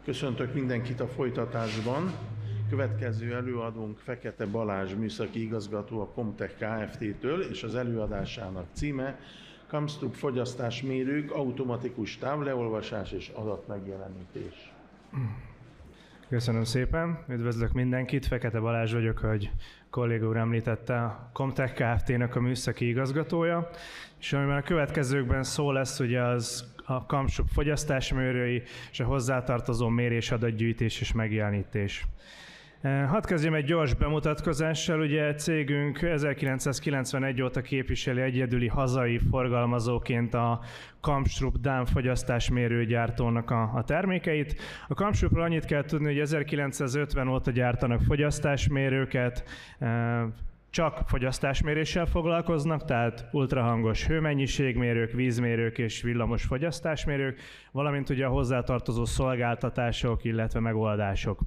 Köszöntök mindenkit a folytatásban. Következő előadónk Fekete Balázs műszaki igazgató a Comtech Kft-től, és az előadásának címe Kamstrup fogyasztásmérők, automatikus távleolvasás és adatmegjelenítés. Köszönöm szépen, üdvözlök mindenkit, Fekete Balázs vagyok, hogy kolléga úr említette, a Comtech Kft-nek a műszaki igazgatója, és amiben a következőkben szó lesz, ugye az a Kamstrup fogyasztásmérői és a hozzátartozó mérés, adatgyűjtés és megjelenítés. Hadd kezdjem egy gyors bemutatkozással. Ugye cégünk 1991 óta képviseli egyedüli hazai forgalmazóként a Kamstrup dán fogyasztásmérőgyártónak a termékeit. A Kamstrupról annyit kell tudni, hogy 1950 óta gyártanak fogyasztásmérőket, csak fogyasztásméréssel foglalkoznak, tehát ultrahangos hőmennyiségmérők, vízmérők és villamos fogyasztásmérők, valamint ugye a hozzátartozó szolgáltatások, illetve megoldások.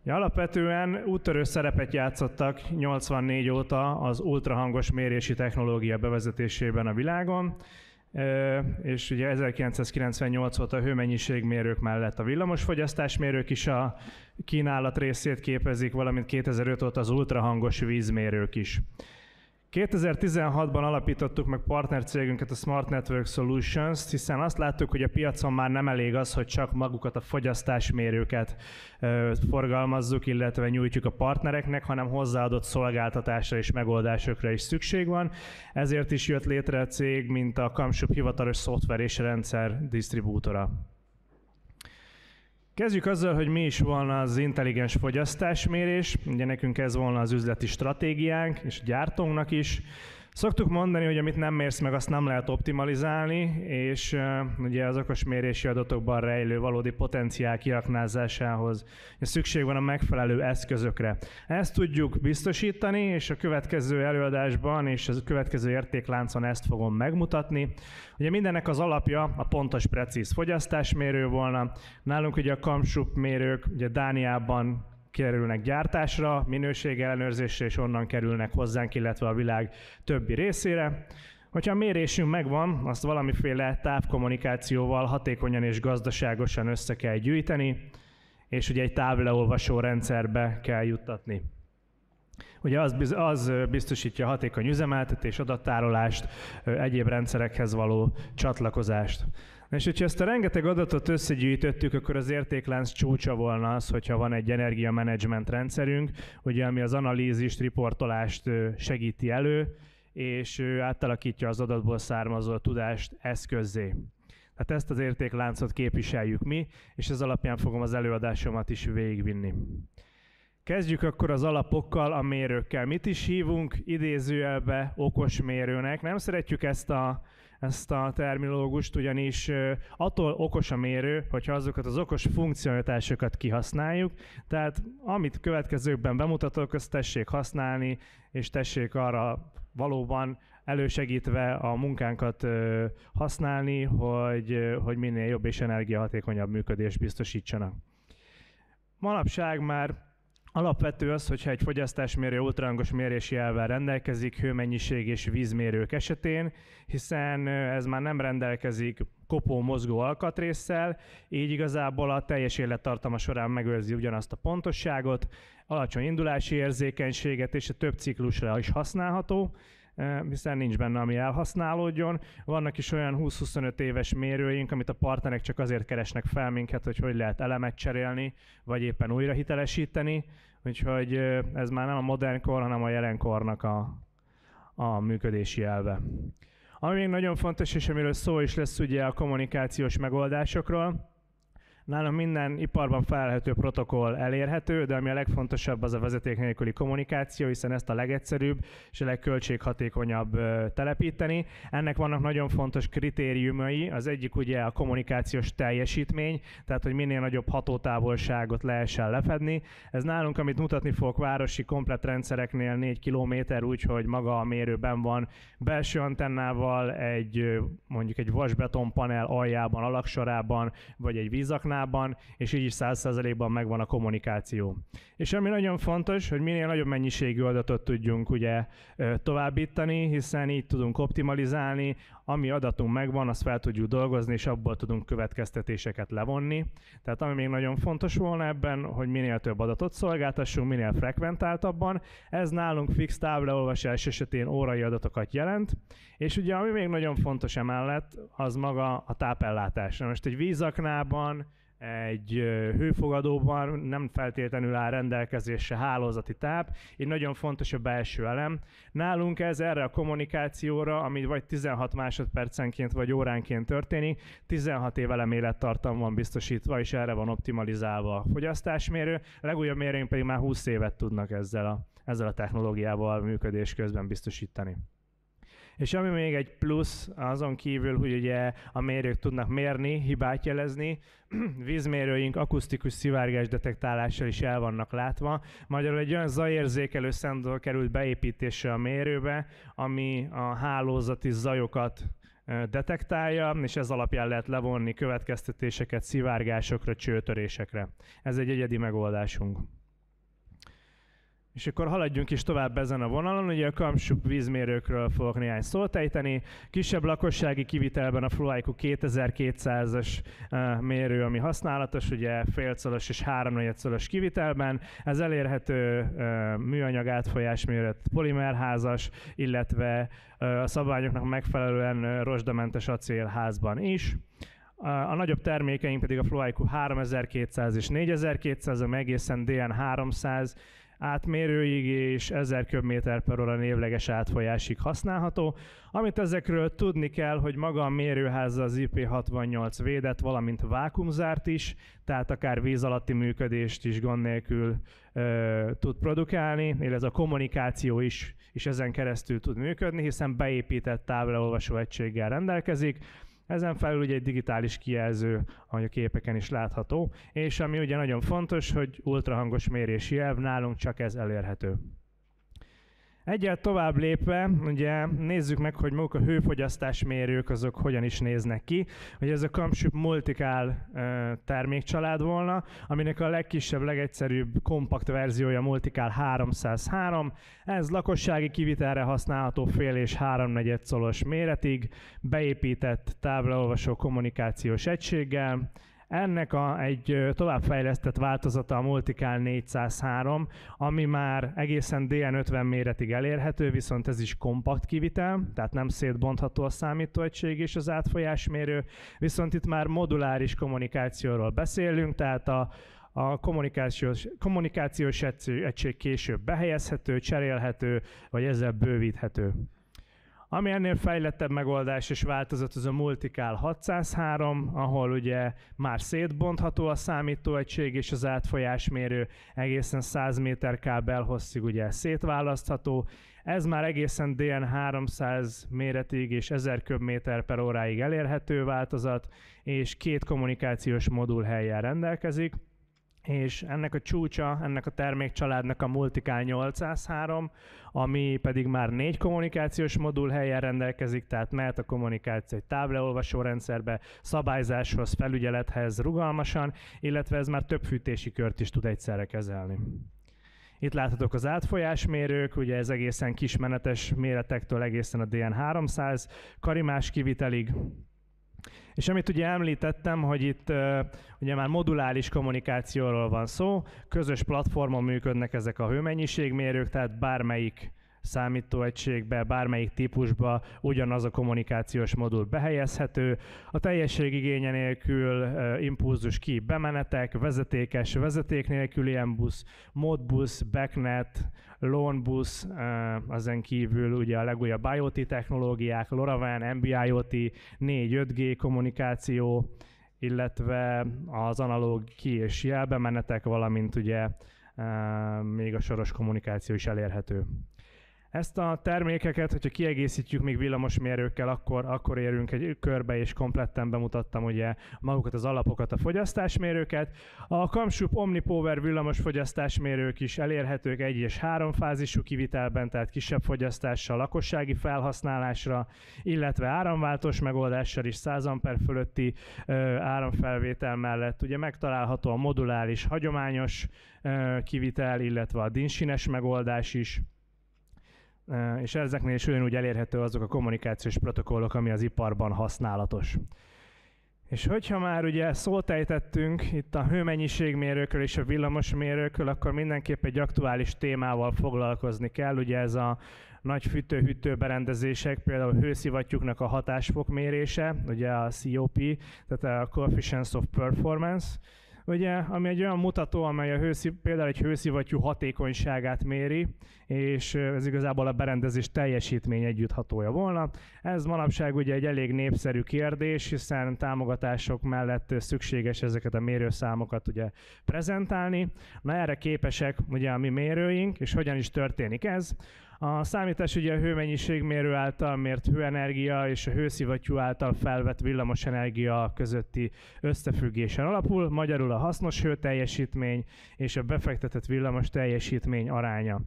Ja, alapvetően úttörő szerepet játszottak 84 óta az ultrahangos mérési technológia bevezetésében a világon, és ugye 1998 óta a hőmennyiségmérők mellett a villamos fogyasztásmérők is a kínálat részét képezik, valamint 2005 óta az ultrahangos vízmérők is. 2016-ban alapítottuk meg partnercégünket, a Smart Network Solutions-t, hiszen azt láttuk, hogy a piacon már nem elég az, hogy csak magukat a fogyasztásmérőket forgalmazzuk, illetve nyújtjuk a partnereknek, hanem hozzáadott szolgáltatásra és megoldásokra is szükség van. Ezért is jött létre a cég, mint a Kamstrup hivatalos szoftver és rendszer disztribútora. Kezdjük azzal, hogy mi is volna az intelligens fogyasztásmérés. Ugye nekünk ez volna az üzleti stratégiánk, és a gyártónknak is. Szoktuk mondani, hogy amit nem mérsz meg, azt nem lehet optimalizálni, és ugye az okosmérési adatokban rejlő valódi potenciál kiaknázásához szükség van a megfelelő eszközökre. Ezt tudjuk biztosítani, és a következő előadásban és a következő értékláncon ezt fogom megmutatni. Ugye mindennek az alapja a pontos, precíz fogyasztásmérő volna. Nálunk ugye a Kamstrup mérők ugye Dániában kerülnek gyártásra, minőségellenőrzésre, és onnan kerülnek hozzánk, illetve a világ többi részére. Hogyha a mérésünk megvan, azt valamiféle távkommunikációval hatékonyan és gazdaságosan össze kell gyűjteni, és ugye egy távleolvasó rendszerbe kell juttatni. Ugye az biztosítja a hatékony üzemeltetés, adattárolást, egyéb rendszerekhez való csatlakozást. És hogyha ezt a rengeteg adatot összegyűjtöttük, akkor az értéklánc csúcsa volna az, hogyha van egy energiamenedzsment rendszerünk, ugye, ami az analízist, riportolást segíti elő, és átalakítja az adatból származó tudást eszközzé. Tehát ezt az értékláncot képviseljük mi, és ez alapján fogom az előadásomat is végigvinni. Kezdjük akkor az alapokkal, a mérőkkel. Mit is hívunk idézőjelbe okos mérőnek? Nem szeretjük ezt a terminológust, ugyanis attól okos a mérő, hogyha azokat az okos funkcionalitásokat kihasználjuk. Tehát amit következőkben bemutatok, azt tessék használni, és tessék arra valóban elősegítve a munkánkat használni, hogy minél jobb és energiahatékonyabb működést biztosítsanak. Manapság már alapvető az, hogyha egy fogyasztásmérő ultrahangos mérési elvvel rendelkezik hőmennyiség és vízmérők esetén, hiszen ez már nem rendelkezik kopó mozgó alkatrésszel, így igazából a teljes élettartama során megőrzi ugyanazt a pontosságot, alacsony indulási érzékenységet és a több ciklusra is használható, hiszen nincs benne, ami elhasználódjon. Vannak is olyan 20-25 éves mérőink, amit a partnerek csak azért keresnek fel minket, hogy lehet elemet cserélni, vagy éppen újra hitelesíteni. Úgyhogy ez már nem a modern kor, hanem a jelenkornak a működési elve. Ami még nagyon fontos, és amiről szó is lesz, ugye a kommunikációs megoldásokról. Nálam minden iparban felelhető protokoll elérhető, de ami a legfontosabb, az a vezeték nélküli kommunikáció, hiszen ezt a legegyszerűbb és a legköltséghatékonyabb telepíteni. Ennek vannak nagyon fontos kritériumai. Az egyik ugye a kommunikációs teljesítmény, tehát hogy minél nagyobb hatótávolságot lehessen lefedni. Ez nálunk, amit mutatni fogok, városi komplett rendszereknél 4 km, úgyhogy maga a mérőben van belső antennával, mondjuk egy vasbeton panel aljában, alaksorában, vagy egy vízaknál, és így is 100%-ban megvan a kommunikáció. És ami nagyon fontos, hogy minél nagyobb mennyiségű adatot tudjunk ugye továbbítani, hiszen így tudunk optimalizálni, ami adatunk megvan, azt fel tudjuk dolgozni, és abból tudunk következtetéseket levonni. Tehát ami még nagyon fontos volna ebben, hogy minél több adatot szolgáltassunk, minél frekventáltabban. Ez nálunk fix táblaolvasás esetén órai adatokat jelent, és ugye ami még nagyon fontos emellett, az maga a tápellátás. Na most egy vízaknában, egy hőfogadóban nem feltétlenül áll rendelkezésre hálózati táp, így nagyon fontos a belső elem. Nálunk ez erre a kommunikációra, ami vagy 16 másodpercenként vagy óránként történik, 16 év elemélettartam van biztosítva, és erre van optimalizálva a fogyasztásmérő. A legújabb mérőink pedig már 20 évet tudnak ezzel a technológiával működés közben biztosítani. És ami még egy plusz, azon kívül, hogy ugye a mérők tudnak mérni, hibát jelezni, vízmérőink akusztikus szivárgás detektálással is el vannak látva. Magyarul egy olyan zajérzékelő szenzor került beépítésre a mérőbe, ami a hálózati zajokat detektálja, és ez alapján lehet levonni következtetéseket szivárgásokra, csőtörésekre. Ez egy egyedi megoldásunk. És akkor haladjunk is tovább ezen a vonalon, ugye a Kamsup vízmérőkről fogok néhány szót ejteni. Kisebb lakossági kivitelben a FluiQ 2200-as mérő, ami használatos, ugye félcolos és 3/4-szoros kivitelben. Ez elérhető műanyag átfolyásmérőt polimerházas, illetve a szabványoknak megfelelően rozsdamentes acélházban is. A nagyobb termékeink pedig a FluiQ 3200 és 4200, ami egészen DN300 átmérőig és 1000 köbméter/óra névleges átfolyásig használható. Amit ezekről tudni kell, hogy maga a mérőház az IP68 védett, valamint vákuumzárt is, tehát akár víz alatti működést is gond nélkül tud produkálni, illetve a kommunikáció is ezen keresztül tud működni, hiszen beépített táblaolvasó egységgel rendelkezik. Ezen felül ugye egy digitális kijelző, ahogy a képeken is látható, és ami ugye nagyon fontos, hogy ultrahangos mérési jelv, nálunk csak ez elérhető. Egyel tovább lépve, ugye nézzük meg, hogy maguk a hőfogyasztásmérők azok hogyan is néznek ki. Ugye ez a Kamsup Multicál termékcsalád volna, aminek a legkisebb, legegyszerűbb kompakt verziója Multicál 303. Ez lakossági kivitelre használható fél és 3/4 szolos méretig, beépített táblaolvasó kommunikációs egységgel. Ennek egy továbbfejlesztett változata a Multicál 403, ami már egészen DN50 méretig elérhető, viszont ez is kompakt kivitel, tehát nem szétbontható a számítóegység és az átfolyásmérő, viszont itt már moduláris kommunikációról beszélünk, tehát a kommunikációs egység később behelyezhető, cserélhető, vagy ezzel bővíthető. Ami ennél fejlettebb megoldás és változat, az a Multicál 603, ahol ugye már szétbontható a számítóegység és az átfolyásmérő, egészen 100 méter kábel hosszig ugye szétválasztható. Ez már egészen DN300 méretig és 1000 köbméter/óráig elérhető változat, és 2 kommunikációs modul hellyel rendelkezik. És ennek a csúcsa, ennek a termékcsaládnak a Multicál 803, ami pedig már 4 kommunikációs modul helyen rendelkezik, tehát mehet a kommunikáció egy táblaolvasó rendszerbe, szabályzáshoz, felügyelethez rugalmasan, illetve ez már több fűtési kört is tud egyszerre kezelni. Itt láthatók az átfolyásmérők, ugye ez egészen kismenetes méretektől egészen a DN300 karimás kivitelig. És amit ugye említettem, hogy itt ugye már moduláris kommunikációról van szó, közös platformon működnek ezek a hőmennyiségmérők, tehát bármelyik számítóegységbe, bármelyik típusba ugyanaz a kommunikációs modul behelyezhető. A teljesség igénye nélkül impulzus ki bemenetek, vezetékes, vezeték nélküli M-busz, Modbus, Backnet, LoanBus, ezen kívül ugye a legújabb IoT technológiák, LoRaWAN, NB-IoT, 4-5G kommunikáció, illetve az analóg ki- és jelbemenetek, valamint ugye még a soros kommunikáció is elérhető. Ezt a termékeket, hogyha kiegészítjük még villamosmérőkkel, akkor érünk egy körbe, és kompletten bemutattam ugye magukat az alapokat, a fogyasztásmérőket. A Kamsup OmniPower villamos fogyasztásmérők is elérhetők 1- és 3 fázisú kivitelben, tehát kisebb fogyasztással, lakossági felhasználásra, illetve áramváltós megoldással is 100 amper fölötti áramfelvétel mellett. Ugye megtalálható a moduláris, hagyományos kivitel, illetve a DIN-sínes megoldás is. és ezeknél is ugyanúgy elérhető azok a kommunikációs protokollok, ami az iparban használatos. És hogyha már ugye szót ejtettünk itt a hőmennyiségmérőkről és a villamosmérőkről, akkor mindenképp egy aktuális témával foglalkozni kell. Ugye ez a nagy fűtő-hűtő berendezések, például a hőszivattyúknak a hatásfokmérése, ugye a COP, tehát a Coefficient of Performance, ugye, ami egy olyan mutató, amely például egy hőszivattyú hatékonyságát méri, és ez igazából a berendezés teljesítmény együtthatója volna. Ez manapság ugye egy elég népszerű kérdés, hiszen támogatások mellett szükséges ezeket a mérőszámokat ugye prezentálni. Na erre képesek ugye a mi mérőink, és hogyan is történik ez? A számítás ugye a hőmennyiségmérő által mért hőenergia és a hőszivattyú által felvett villamosenergia közötti összefüggésen alapul, magyarul a hasznos hőteljesítmény és a befektetett villamos teljesítmény aránya.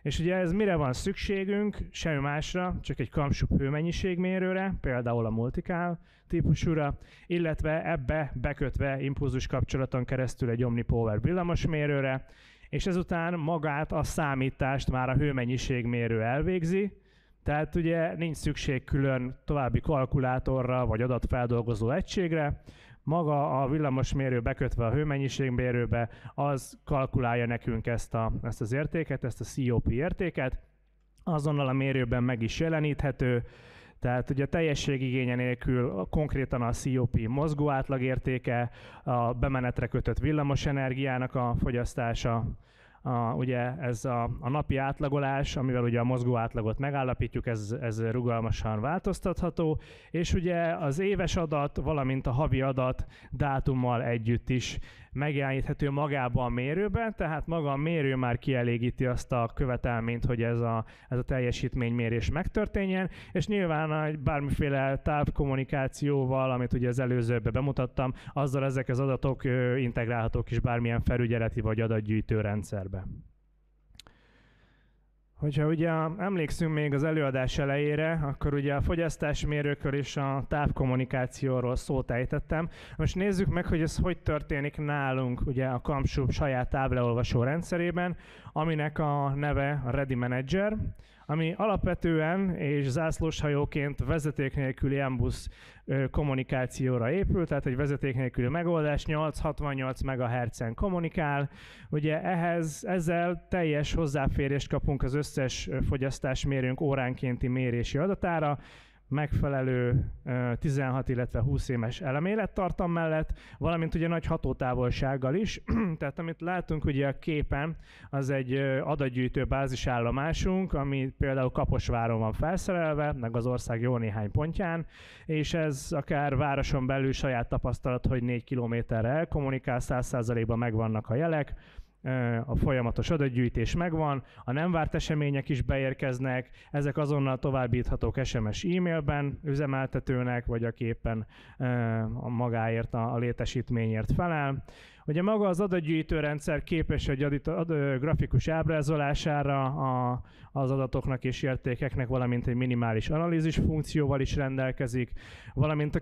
És ugye ez mire van szükségünk? Semmi másra, csak egy kamsup hőmennyiségmérőre, például a multicál típusúra, illetve ebbe bekötve impulzus kapcsolaton keresztül egy OmniPower villamosmérőre, és ezután magát a számítást már a hőmennyiségmérő elvégzi, tehát ugye nincs szükség külön további kalkulátorra vagy adatfeldolgozó egységre, maga a villamosmérő bekötve a hőmennyiségmérőbe, az kalkulálja nekünk ezt az értéket, ezt a COP értéket, azonnal a mérőben meg is jeleníthető, tehát ugye a teljességigénye nélkül konkrétan a COP mozgó átlagértéke, a bemenetre kötött villamosenergiának a fogyasztása, ugye ez a napi átlagolás, amivel ugye a mozgó átlagot megállapítjuk, ez rugalmasan változtatható, és ugye az éves adat, valamint a havi adat dátummal együtt is megjeleníthető magában a mérőben, tehát maga a mérő már kielégíti azt a követelményt, hogy ez a teljesítménymérés megtörténjen, és nyilván bármiféle távkommunikációval, amit ugye az előzőben bemutattam, azzal ezek az adatok integrálhatók is bármilyen felügyeleti vagy adatgyűjtő rendszerbe. Hogyha ugye emlékszünk még az előadás elejére, akkor ugye a fogyasztásmérőkről és a távkommunikációról szót ejtettem. Most nézzük meg, hogy ez hogy történik nálunk ugye a kamsup saját táblaolvasó rendszerében, aminek a neve a Ready Manager, ami alapvetően és zászlóshajóként vezeték nélküli M-busz kommunikációra épül, tehát egy vezeték nélküli megoldás 868 MHz-en kommunikál. Ugye ezzel teljes hozzáférést kapunk az összes fogyasztásmérőnk óránkénti mérési adatára, megfelelő 16, illetve 20 éves elemélettartam mellett, valamint ugye nagy hatótávolsággal is. Tehát amit látunk ugye a képen, az egy adatgyűjtő bázisállomásunk, ami például Kaposváron van felszerelve, meg az ország jó néhány pontján, és ez akár városon belül saját tapasztalat, hogy 4 kilométerre elkommunikál, 100%-ban megvannak a jelek, a folyamatos adatgyűjtés megvan, a nem várt események is beérkeznek, ezek azonnal továbbíthatók SMS e-mailben üzemeltetőnek, vagy aki éppen magáért a létesítményért felel. Ugye maga az adatgyűjtő rendszer képes egy grafikus ábrázolására az adatoknak és értékeknek, valamint egy minimális analízis funkcióval is rendelkezik, valamint a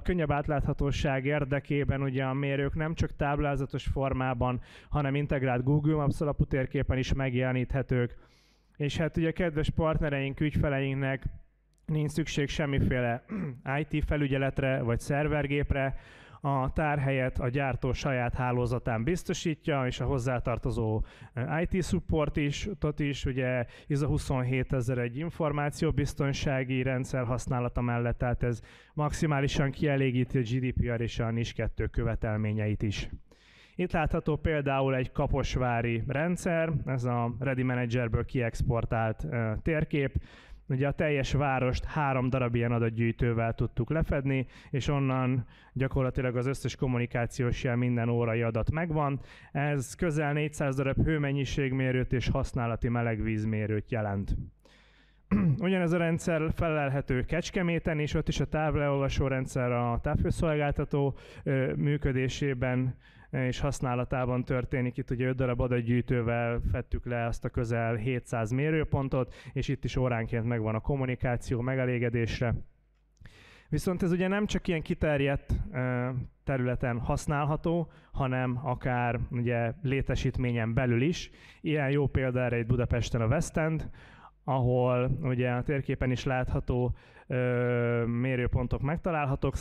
könnyebb átláthatóság érdekében ugye a mérők nem csak táblázatos formában, hanem integrált Google Maps alapú térképen is megjeleníthetők. És hát ugye kedves partnereink, ügyfeleinknek nincs szükség semmiféle IT felügyeletre vagy szervergépre, a tárhelyet a gyártó saját hálózatán biztosítja, és a hozzátartozó IT supportot is, ugye ISO 27001 információbiztonsági rendszer használata mellett, tehát ez maximálisan kielégíti a GDPR és a NIS 2 követelményeit is. Itt látható például egy kaposvári rendszer, ez a Ready Managerből kiexportált térkép. Ugye a teljes várost 3 darab ilyen adatgyűjtővel tudtuk lefedni, és onnan gyakorlatilag az összes kommunikációs jel, minden órai adat megvan. Ez közel 400 darab hőmennyiségmérőt és használati melegvízmérőt jelent. Ugyanez a rendszer felelhető Kecskeméten, és ott is a távleolvasó rendszer a távhőszolgáltató működésében és használatában történik. Itt ugye 5 darab adatgyűjtővel fettük le azt a közel 700 mérőpontot, és itt is óránként megvan a kommunikáció megelégedésre. Viszont ez ugye nem csak ilyen kiterjedt területen használható, hanem akár ugye létesítményen belül is. Ilyen jó példa erre itt Budapesten a West End, ahol ugye a térképen is látható mérőpontok megtalálhatók,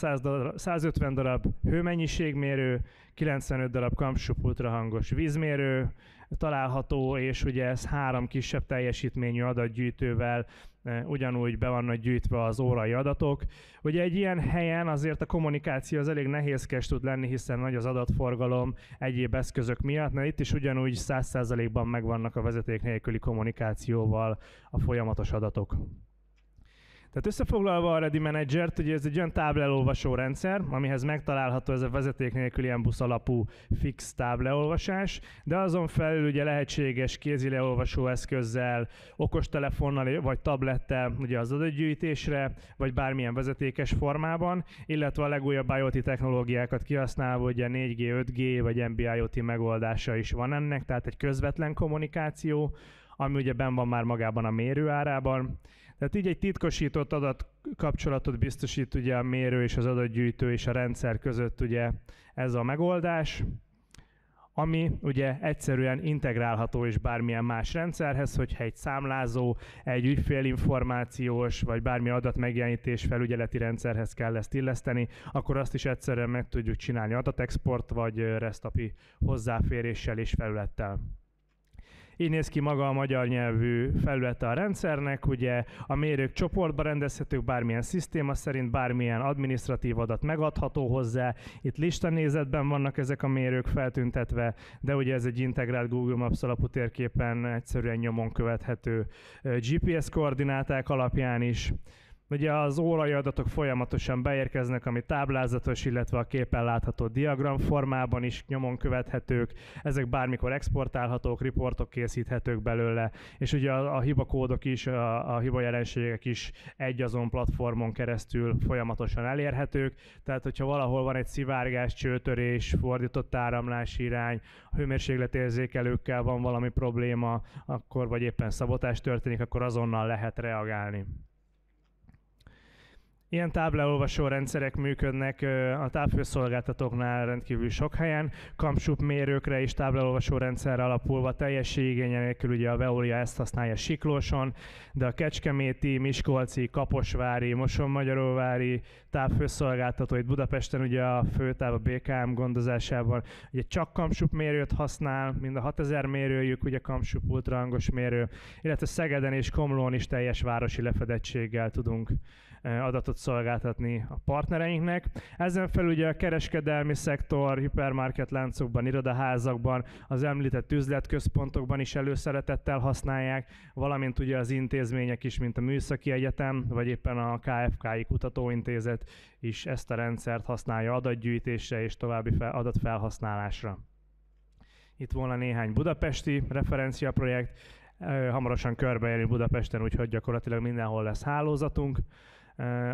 150 darab hőmennyiségmérő, 95 darab Kamsup ultrahangos vízmérő található, és ugye ez 3 kisebb teljesítményű adatgyűjtővel ugyanúgy be vannak gyűjtve az órai adatok. Ugye egy ilyen helyen azért a kommunikáció az elég nehézkes tud lenni, hiszen nagy az adatforgalom egyéb eszközök miatt, de itt is ugyanúgy 100%-ban megvannak a vezeték nélküli kommunikációval a folyamatos adatok. Tehát összefoglalva a Ready Manager-t, ugye ez egy olyan táblaolvasó rendszer, amihez megtalálható ez a vezeték nélküli MBUS alapú fix táblaolvasás, de azon felül ugye lehetséges kézileolvasó eszközzel, okostelefonnal vagy tablettel ugye az adatgyűjtésre, vagy bármilyen vezetékes formában, illetve a legújabb IoT technológiákat kihasználva, ugye 4G, 5G vagy NB-IoT megoldása is van ennek, tehát egy közvetlen kommunikáció, ami ugye benn van már magában a mérő árában. Tehát így egy titkosított adatkapcsolatot biztosít ugye a mérő és az adatgyűjtő és a rendszer között ugye ez a megoldás, ami ugye egyszerűen integrálható is bármilyen más rendszerhez, hogyha egy számlázó, egy ügyfélinformációs vagy bármi adatmegjelenítés felügyeleti rendszerhez kell ezt illeszteni, akkor azt is egyszerűen meg tudjuk csinálni adatexport vagy REST API hozzáféréssel és felülettel. Így néz ki maga a magyar nyelvű felülete a rendszernek, ugye a mérők csoportba rendezhetők, bármilyen szisztéma szerint, bármilyen adminisztratív adat megadható hozzá. Itt listanézetben vannak ezek a mérők feltüntetve, de ugye ez egy integrált Google Maps alapú térképen egyszerűen nyomon követhető GPS koordináták alapján is. Ugye az órai adatok folyamatosan beérkeznek, ami táblázatos, illetve a képen látható diagram formában is nyomon követhetők. Ezek bármikor exportálhatók, riportok készíthetők belőle, és ugye a hibakódok is, a hibajelenségek is egy azon platformon keresztül folyamatosan elérhetők. Tehát, hogyha valahol van egy szivárgás, csőtörés, fordított áramlási irány, a hőmérsékletérzékelőkkel van valami probléma, akkor vagy éppen szabotás történik, akkor azonnal lehet reagálni. Ilyen táblaolvasó rendszerek működnek a távhőszolgáltatóknál rendkívül sok helyen, Kamsup mérőkre és táblaolvasó rendszerre alapulva teljességigénye nélkül ugye a Veolia ezt használja Siklóson, de a kecskeméti, miskolci, kaposvári, mosonmagyaróvári távhőszolgáltató itt Budapesten ugye a főtáv a BKM gondozásában ugye csak Kamsup mérőt használ, mind a 6000 mérőjük ugye Kamsup ultrahangos mérő, illetve Szegeden és Komlón is teljes városi lefedettséggel tudunk adatot szolgáltatni a partnereinknek. Ezen felül ugye a kereskedelmi szektor, hipermarket láncokban, irodaházakban, az említett üzletközpontokban is előszeretettel használják, valamint ugye az intézmények is, mint a Műszaki Egyetem, vagy éppen a KFK-i Kutatóintézet is ezt a rendszert használja adatgyűjtésre és további adatfelhasználásra. Itt volna néhány budapesti referenciaprojekt, hamarosan körbeérni Budapesten, úgyhogy gyakorlatilag mindenhol lesz hálózatunk.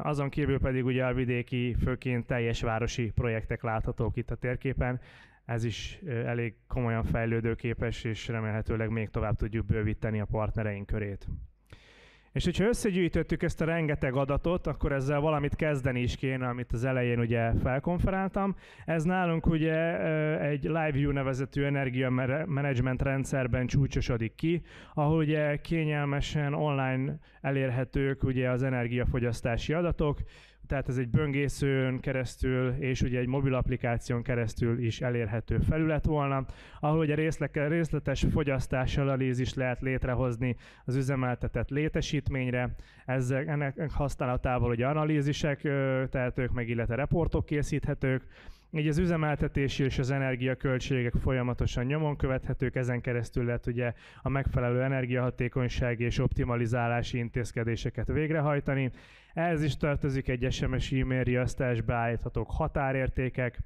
Azon kívül pedig ugye a vidéki, főként teljes városi projektek láthatók itt a térképen. Ez is elég komolyan fejlődőképes, és remélhetőleg még tovább tudjuk bővíteni a partnereink körét. És hogyha összegyűjtöttük ezt a rengeteg adatot, akkor ezzel valamit kezdeni is kéne, amit az elején ugye felkonferáltam. Ez nálunk ugye egy LiveView nevezetű energiamanagement rendszerben csúcsosodik ki, ahol ugye kényelmesen online elérhetők ugye az energiafogyasztási adatok, tehát ez egy böngészőn keresztül és ugye egy mobil applikáción keresztül is elérhető felület volna, ahol ugye részletes fogyasztásanalízist lehet létrehozni az üzemeltetett létesítményre. Ennek használatával ugye analízisek tehetők meg, illetve reportok készíthetők. Így az üzemeltetési és az energiaköltségek folyamatosan nyomon követhetők, ezen keresztül lehet ugye a megfelelő energiahatékonysági és optimalizálási intézkedéseket végrehajtani. Ehhez is tartozik egy SMS e-mail riasztásba állíthatók határértékek,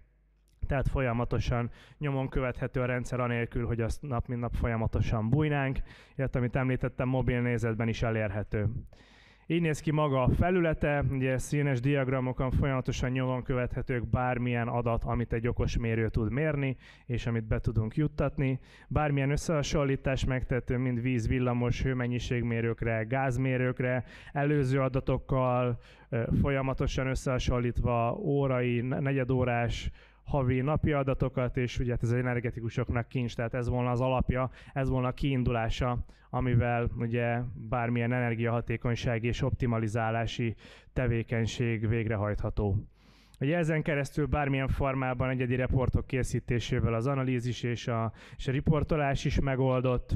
tehát folyamatosan nyomon követhető a rendszer anélkül, hogy azt nap mint nap folyamatosan bújnánk, illetve amit említettem, mobil nézetben is elérhető. Így néz ki maga a felülete, ugye színes diagramokon folyamatosan nyomon követhetők bármilyen adat, amit egy okos mérő tud mérni, és amit be tudunk juttatni. Bármilyen összehasonlítás megtehető, mind víz, villamos, hőmennyiségmérőkre, gázmérőkre, előző adatokkal folyamatosan összehasonlítva órai, negyedórás, havi, napi adatokat, és ugye ez az energetikusoknak kincs, tehát ez volna az alapja, ez volna a kiindulása, amivel ugye bármilyen energiahatékonysági és optimalizálási tevékenység végrehajtható. Ugye ezen keresztül bármilyen formában egyedi reportok készítésével az analízis és a riportolás is megoldott.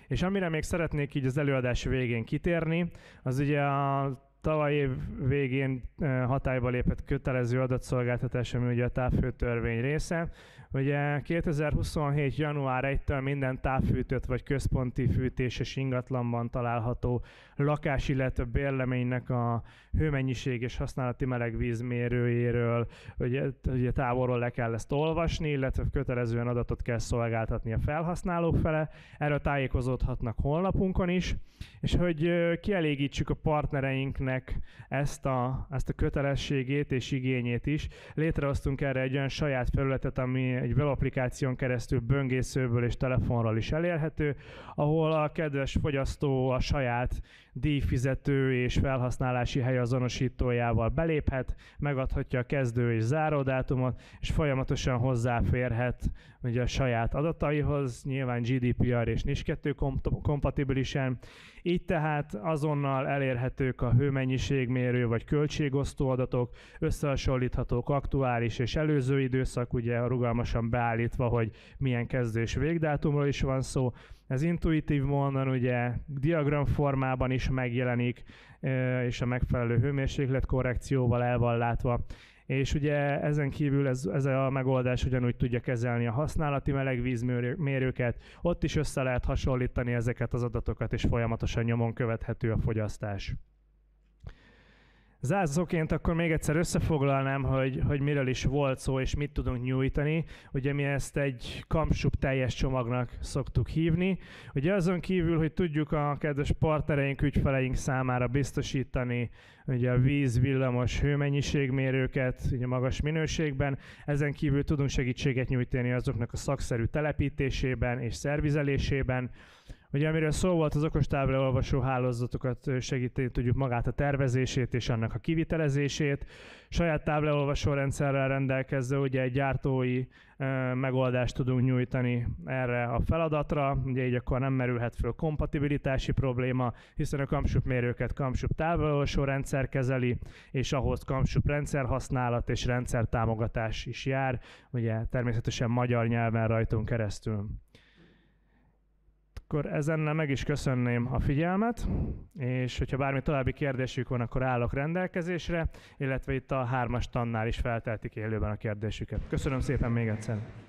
És amire még szeretnék így az előadás végén kitérni, az ugye a tavaly év végén hatályba lépett kötelező adatszolgáltatás, ami ugye a távfőtörvény része. Ugye 2027. január 1-től minden távfűtött vagy központi fűtéses ingatlanban található lakás, illetve bérleménynek a hőmennyiség és használati melegvízmérőjéről ugye távolról le kell ezt olvasni, illetve kötelezően adatot kell szolgáltatni a felhasználók fele. Erről tájékozódhatnak honlapunkon is, és hogy kielégítsük a partnereinknek ezt a kötelességét és igényét is, létrehoztunk erre egy olyan saját felületet, ami egy webapplikáción keresztül böngészőből és telefonról is elérhető, ahol a kedves fogyasztó a saját díjfizető és felhasználási hely azonosítójával beléphet, megadhatja a kezdő és záródátumot, és folyamatosan hozzáférhet ugye a saját adataihoz, nyilván GDPR és NIS2 kompatibilisen. Így tehát azonnal elérhetők a hőmennyiségmérő vagy költségosztó adatok, összehasonlíthatók aktuális és előző időszak, ugye rugalmasan beállítva, hogy milyen kezdő és végdátumról is van szó. Ez intuitív módon ugye diagram formában is megjelenik, és a megfelelő hőmérséklet korrekcióval el van látva. És ugye ezen kívül ez a megoldás ugyanúgy tudja kezelni a használati melegvízmérőket, ott is össze lehet hasonlítani ezeket az adatokat, és folyamatosan nyomon követhető a fogyasztás. Zárszóként akkor még egyszer összefoglalnám, hogy miről is volt szó, és mit tudunk nyújtani. Ugye mi ezt egy Kampsup teljes csomagnak szoktuk hívni. Ugye azon kívül, hogy tudjuk a kedves partnereink, ügyfeleink számára biztosítani ugye a víz, villamos, hőmennyiségmérőket ugye magas minőségben, ezen kívül tudunk segítséget nyújtani azoknak a szakszerű telepítésében és szervizelésében. Ugye amiről szó volt, az okostáblaolvasó hálózatokat segíteni tudjuk magát a tervezését és annak a kivitelezését. Saját táblaolvasó rendszerrel rendelkező ugye egy gyártói megoldást tudunk nyújtani erre a feladatra. Ugye így akkor nem merülhet föl kompatibilitási probléma, hiszen a Kampsup mérőket Kampsup táblaolvasó rendszer kezeli, és ahhoz Kampsup rendszerhasználat és rendszertámogatás is jár, ugye természetesen magyar nyelven rajtunk keresztül. Akkor ezennel meg is köszönném a figyelmet, és hogyha bármi további kérdésük van, akkor állok rendelkezésre, illetve itt a 3-as tannál is feltehetik élőben a kérdésüket. Köszönöm szépen még egyszer!